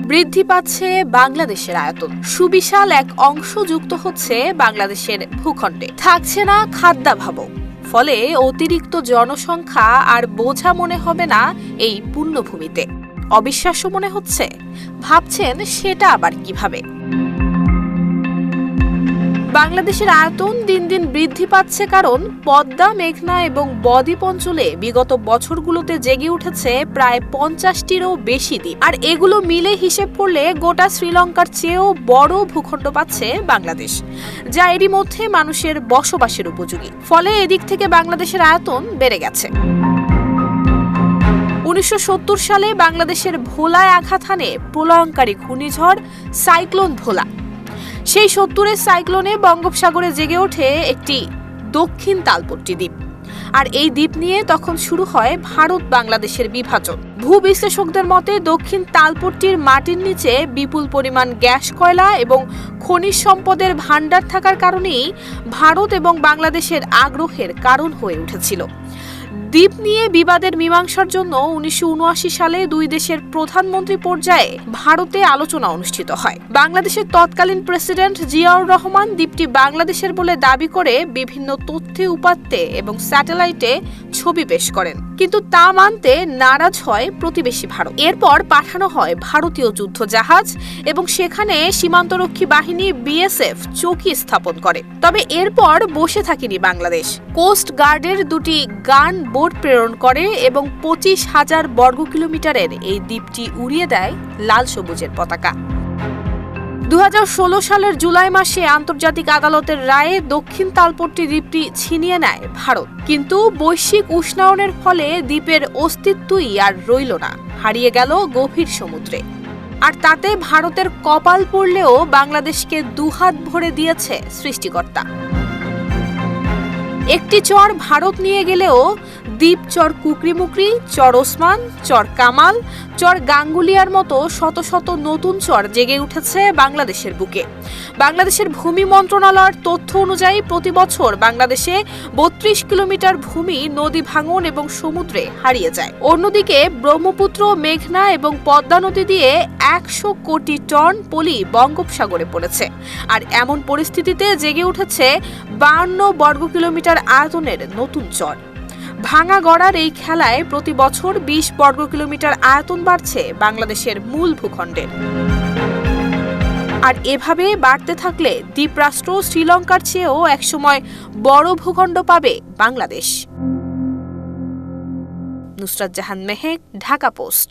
বৃদ্ধি পাচ্ছে বাংলাদেশের আয়তন, সুবিশাল এক অংশ যুক্ত হচ্ছে বাংলাদেশের ভূখণ্ডে। থাকছে না খাদ্যাভাব, ফলে অতিরিক্ত জনসংখ্যা আর বোঝা মনে হবে না এই পুণ্যভূমিতে। অবিশ্বাস্য মনে হচ্ছে? ভাবছেন সেটা আবার কিভাবে? বাংলাদেশের আয়তন দিন দিন বৃদ্ধি পাচ্ছে কারণ পদ্মা, মেঘনা এবং বদ্বীপ অঞ্চলে বিগত বছরগুলোতে জেগে উঠেছে প্রায় 50টিরও বেশি দ্বীপ। আর এগুলো মিলে হিসেব করলে গোটা শ্রীলঙ্কার চেয়েও বড় ভূখণ্ড পাচ্ছে বাংলাদেশ, যা এরই মধ্যে মানুষের বসবাসের উপযোগী। ফলে এদিক থেকে বাংলাদেশের আয়তন বেড়ে গেছে। 1970 সালে বাংলাদেশের ভোলায় আঘাত হানে প্রলয়ঙ্কারী ঘূর্ণিঝড় সাইক্লোন ভোলা। সেই 70-এর সাইক্লোনে বঙ্গোপসাগরে জেগে ওঠে একটি দক্ষিণ তালপট্টি দ্বীপ। আর এই দ্বীপ নিয়ে তখন শুরু হয় ভারত বাংলাদেশের বিভাজন। ভূবিশ্লেষকদের মতে দক্ষিণ তালপট্টির মাটির নিচে বিপুল পরিমাণ গ্যাস, কয়লা এবং খনিজ সম্পদের ভাণ্ডার থাকার কারণেই ভারত এবং বাংলাদেশের আগ্রহের কারণ হয়ে উঠেছিল। দ্বীপ নিয়ে বিবাদের মীমাংসার জন্য 1979 সালে দুই দেশের প্রধানমন্ত্রী পর্যায়ে ভারতে আলোচনা অনুষ্ঠিত হয়। বাংলাদেশের তৎকালীন প্রেসিডেন্ট জিয়াউর রহমান দ্বীপটি বাংলাদেশের বলে দাবি করে বিভিন্ন তথ্যে, উপাত্তে এবং স্যাটেলাইটে ছবি পেশ করেন, কিন্তু তা মানতে নারাজ হয় প্রতিবেশী ভারত। এরপর পাঠানো হয় ভারতীয় যুদ্ধ জাহাজ এবং সেখানে সীমান্তরক্ষী বাহিনী বিএসএফ চৌকি স্থাপন করে। তবে এরপর বসে থাকেনি বাংলাদেশ। কোস্ট গার্ডের দুটি গান বোট প্রেরণ করে এবং 25,000 বর্গ কিলোমিটারের এই দ্বীপটি উড়িয়ে দেয় লাল সবুজের পতাকা। 2016 সালের জুলাই মাসে আন্তর্জাতিক আদালতের রায়ে দক্ষিণ তালপট্টি দ্বীপটি ছিনিয়ে নেয় ভারত। কিন্তু বৈশ্বিক উষ্ণায়নের ফলে দ্বীপের অস্তিত্বই আর রইল না, হারিয়ে গেল গভীর সমুদ্রে। আর তাতে ভারতের কপাল পড়লেও বাংলাদেশকে দুহাত ভরে দিয়েছে সৃষ্টিকর্তা। একটি চর ভারত নিয়ে গেলেও দ্বীপ চর কুকরিমুকরি, চর ওসমান, চর কামাল, চর গাঙ্গুলিয়ার মতো শত শত নতুন চর জেগে উঠেছে বাংলাদেশের বুকে। বাংলাদেশের ভূমি মন্ত্রণালয়ের তথ্য অনুযায়ী প্রতি বছর বাংলাদেশে 32 কিলোমিটার ভূমি নদী ভাঙন এবং সমুদ্রে হারিয়ে যায়। অন্যদিকে ব্রহ্মপুত্র, মেঘনা এবং পদ্মা নদী দিয়ে 100 কোটি টন পলি বঙ্গোপসাগরে পড়েছে। আর এমন পরিস্থিতিতে জেগে উঠেছে 52 বর্গ কিলোমিটার আয়তনের নতুন চর। ভাঙা গড়ার এই খেলায় প্রতি বছর 20 বর্গ কিলোমিটার আয়তন বাড়ছে বাংলাদেশের মূল ভূখণ্ডের। আর এভাবে বাড়তে থাকলে দ্বীপরাষ্ট্র শ্রীলঙ্কার চেয়েও একসময় বড় ভূখণ্ড পাবে বাংলাদেশ। নুসরাত জাহান মেহেক, ঢাকা পোস্ট।